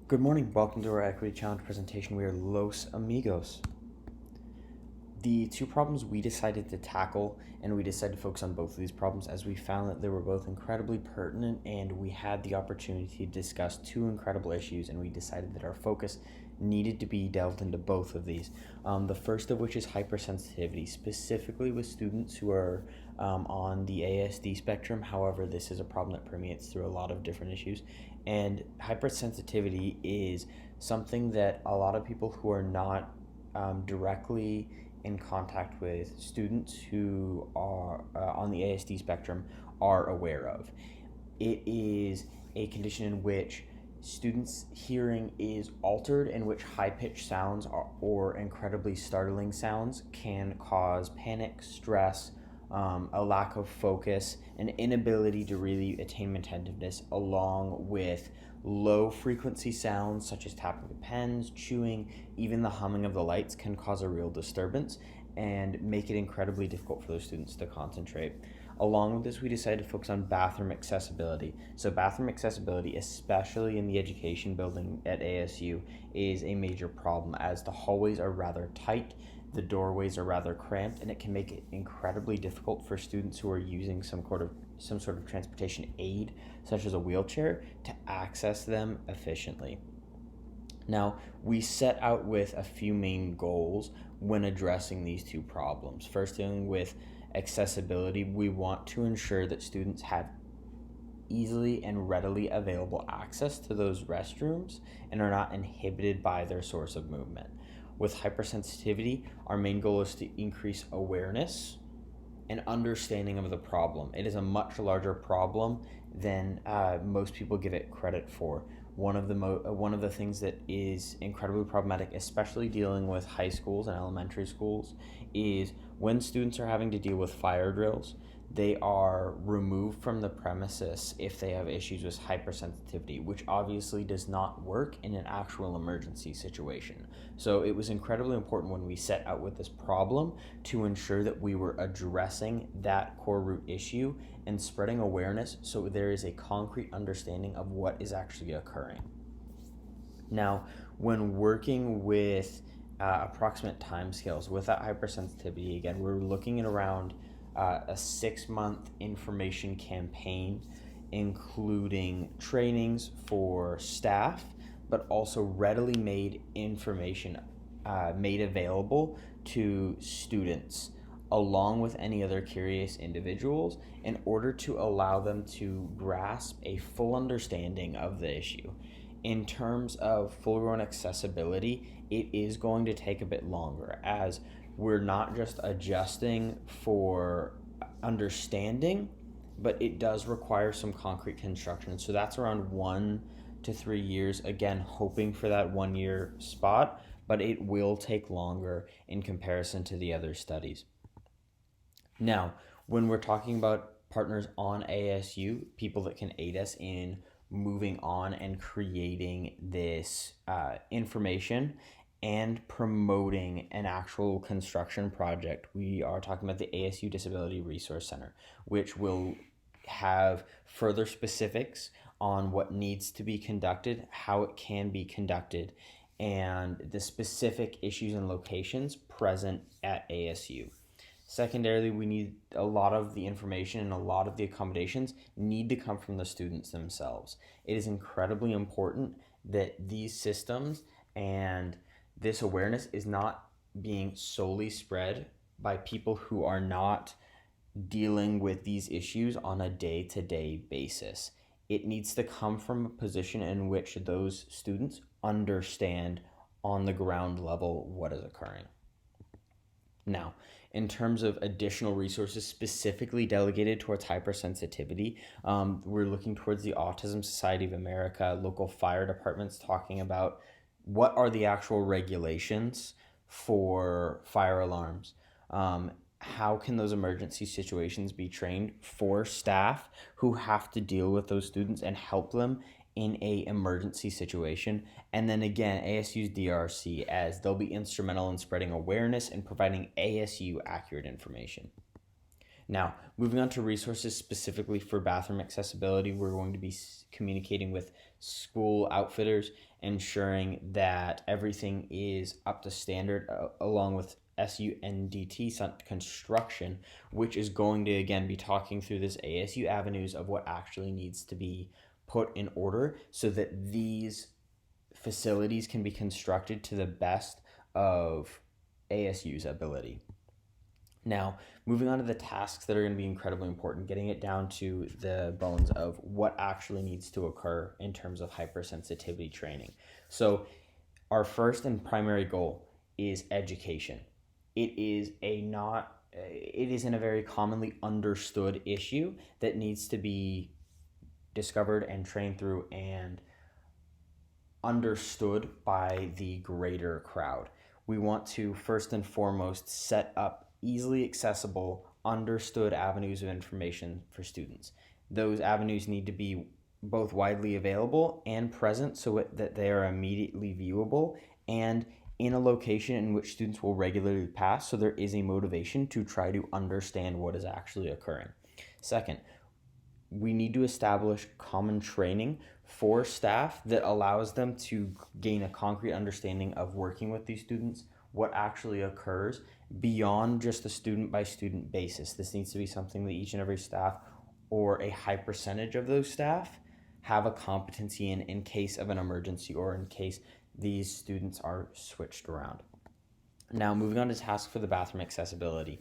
Good morning. Welcome to our Equity Challenge presentation. We are Los Amigos. The two problems we decided to tackle, and we decided to focus on both of these problems as we found that they were both incredibly pertinent, and we had the opportunity to discuss two incredible issues, and we decided that our focus needed to be delved into both of these. The first of which is hypersensitivity, specifically with students who are on the ASD spectrum. However, this is a problem that permeates through a lot of different issues. And hypersensitivity is something that a lot of people who are not directly in contact with students who are on the ASD spectrum are aware of. It is a condition in which students' hearing is altered, in which high-pitched sounds or incredibly startling sounds can cause panic, stress, a lack of focus, an inability to really attain attentiveness, along with low frequency sounds such as tapping of pens, chewing, even the humming of the lights can cause a real disturbance and make it incredibly difficult for those students to concentrate. Along with this, we decided to focus on bathroom accessibility. So bathroom accessibility, especially in the education building at ASU, is a major problem as the hallways are rather tight, the doorways are rather cramped, and it can make it incredibly difficult for students who are using some sort of transportation aid, such as a wheelchair, to access them efficiently. Now, we set out with a few main goals when addressing these two problems. First, dealing with accessibility, we want to ensure that students have easily and readily available access to those restrooms and are not inhibited by their source of movement. With hypersensitivity, our main goal is to increase awareness and understanding of the problem. It is a much larger problem than most people give it credit for. One of the things that is incredibly problematic, especially dealing with high schools and elementary schools, is when students are having to deal with fire drills. They are removed from the premises if they have issues with hypersensitivity, which obviously does not work in an actual emergency situation. So it was incredibly important when we set out with this problem to ensure that we were addressing that core root issue and spreading awareness so there is a concrete understanding of what is actually occurring. Now, when working with approximate timescales with that hypersensitivity, again, we're looking at around a 6-month information campaign, including trainings for staff, but also readily made information made available to students, along with any other curious individuals, in order to allow them to grasp a full understanding of the issue. In terms of full-grown accessibility, it is going to take a bit longer, as we're not just adjusting for understanding, but it does require some concrete construction. So that's around 1 to 3 years, again, hoping for that 1 year spot, but it will take longer in comparison to the other studies. Now, when we're talking about partners on ASU, people that can aid us in moving on and creating this information and promoting an actual construction project, we are talking about the ASU Disability Resource Center, which will have further specifics on what needs to be conducted, how it can be conducted, and the specific issues and locations present at ASU. Secondarily, we need a lot of the information and a lot of the accommodations need to come from the students themselves. It is incredibly important that these systems and this awareness is not being solely spread by people who are not dealing with these issues on a day-to-day basis. It needs to come from a position in which those students understand on the ground level what is occurring. Now, in terms of additional resources specifically delegated towards hypersensitivity, we're looking towards the Autism Society of America, local fire departments talking about what are the actual regulations for fire alarms. How can those emergency situations be trained for staff who have to deal with those students and help them in a emergency situation? And then again, ASU's DRC, as they'll be instrumental in spreading awareness and providing ASU accurate information. Now, moving on to resources specifically for bathroom accessibility, we're going to be communicating with school outfitters, ensuring that everything is up to standard, along with SUNDT construction, which is going to again be talking through this ASU avenues of what actually needs to be put in order so that these facilities can be constructed to the best of ASU's ability. Now, moving on to the tasks that are going to be incredibly important, getting it down to the bones of what actually needs to occur in terms of hypersensitivity training. So, our first and primary goal is education. It isn't a very commonly understood issue that needs to be discovered and trained through and understood by the greater crowd. We want to first and foremost set up easily accessible, understood avenues of information for students. Those avenues need to be both widely available and present so that they are immediately viewable and in a location in which students will regularly pass, so there is a motivation to try to understand what is actually occurring. Second, we need to establish common training for staff that allows them to gain a concrete understanding of working with these students, what actually occurs beyond just a student by student basis. This needs to be something that each and every staff, or a high percentage of those staff, have a competency in case of an emergency or in case these students are switched around. Now, moving on to tasks for the bathroom accessibility.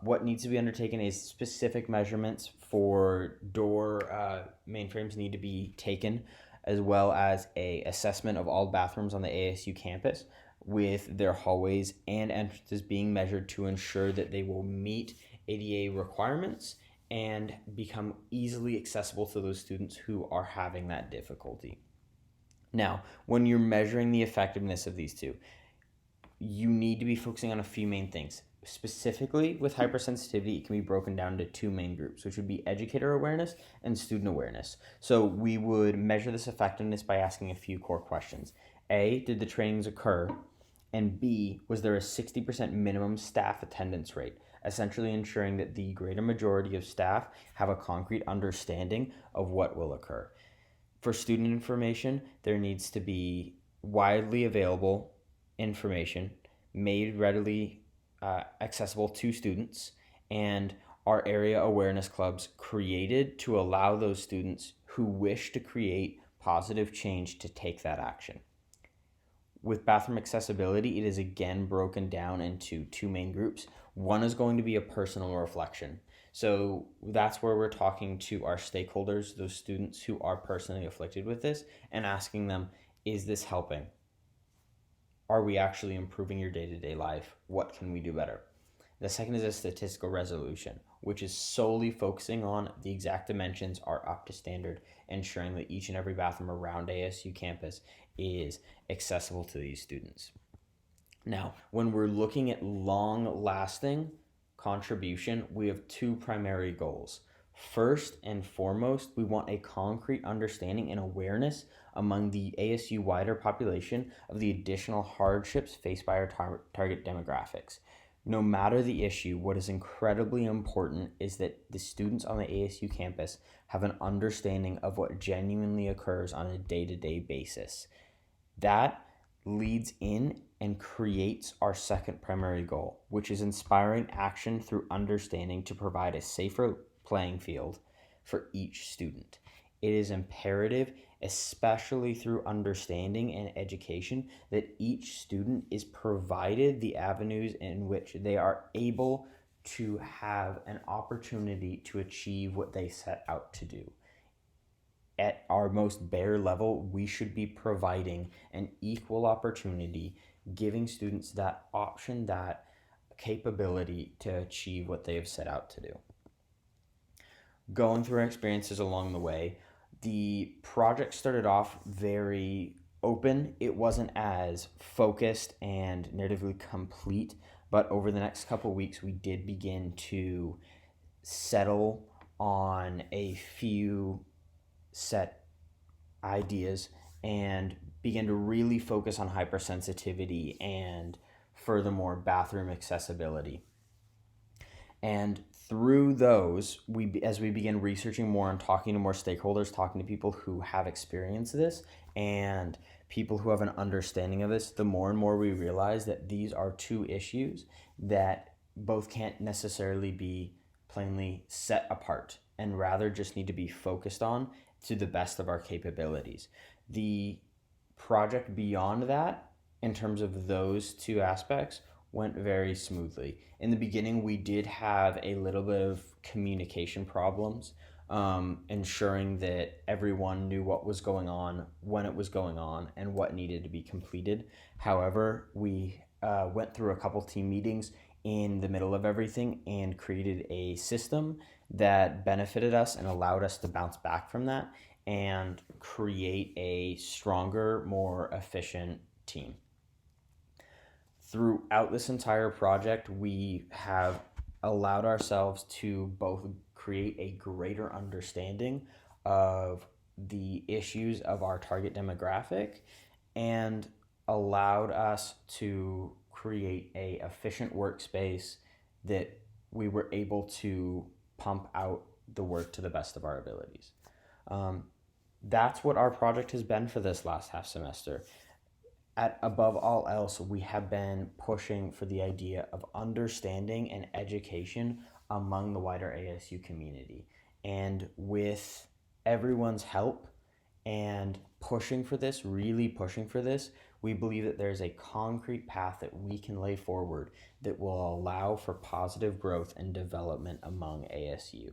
What needs to be undertaken is specific measurements for door mainframes need to be taken, as well as a assessment of all bathrooms on the ASU campus with their hallways and entrances being measured to ensure that they will meet ADA requirements and become easily accessible to those students who are having that difficulty. Now, when you're measuring the effectiveness of these two, you need to be focusing on a few main things. Specifically with hypersensitivity, it can be broken down into two main groups, which would be educator awareness and student awareness. So we would measure this effectiveness by asking a few core questions. A, did the trainings occur? And B, was there a 60% minimum staff attendance rate? Essentially ensuring that the greater majority of staff have a concrete understanding of what will occur. For student information, there needs to be widely available information made readily accessible to students, and our area awareness clubs created to allow those students who wish to create positive change to take that action. With bathroom accessibility, it is again broken down into two main groups. One is going to be a personal reflection. So that's where we're talking to our stakeholders, those students who are personally afflicted with this, and asking them, is this helping? Are we actually improving your day-to-day life? What can we do better? The second is a statistical resolution, which is solely focusing on the exact dimensions are up to standard, ensuring that each and every bathroom around ASU campus is accessible to these students. Now, when we're looking at long-lasting contribution, we have two primary goals. First and foremost, we want a concrete understanding and awareness among the ASU wider population of the additional hardships faced by our target demographics. No matter the issue, what is incredibly important is that the students on the ASU campus have an understanding of what genuinely occurs on a day-to-day basis. That leads in and creates our second primary goal, which is inspiring action through understanding to provide a safer playing field for each student. It is imperative, especially through understanding and education, that each student is provided the avenues in which they are able to have an opportunity to achieve what they set out to do. At our most bare level, we should be providing an equal opportunity, giving students that option, that capability to achieve what they have set out to do. Going through our experiences along the way, the project started off very open. It wasn't as focused and narratively complete, but over the next couple of weeks, we did begin to settle on a few set ideas and begin to really focus on hypersensitivity and furthermore bathroom accessibility. And through those, as we begin researching more and talking to more stakeholders, talking to people who have experienced this and people who have an understanding of this, the more and more we realize that these are two issues that both can't necessarily be plainly set apart and rather just need to be focused on to the best of our capabilities. The project beyond that, in terms of those two aspects, went very smoothly. In the beginning, we did have a little bit of communication problems, ensuring that everyone knew what was going on, when it was going on, and what needed to be completed. However, we went through a couple team meetings in the middle of everything and created a system that benefited us and allowed us to bounce back from that and create a stronger, more efficient team. Throughout this entire project, we have allowed ourselves to both create a greater understanding of the issues of our target demographic and allowed us to create a efficient workspace that we were able to pump out the work to the best of our abilities. That's what our project has been for this last half semester. Above all else, we have been pushing for the idea of understanding and education among the wider ASU community. And with everyone's help and pushing for this, really pushing for this, we believe that there's a concrete path that we can lay forward that will allow for positive growth and development among ASU.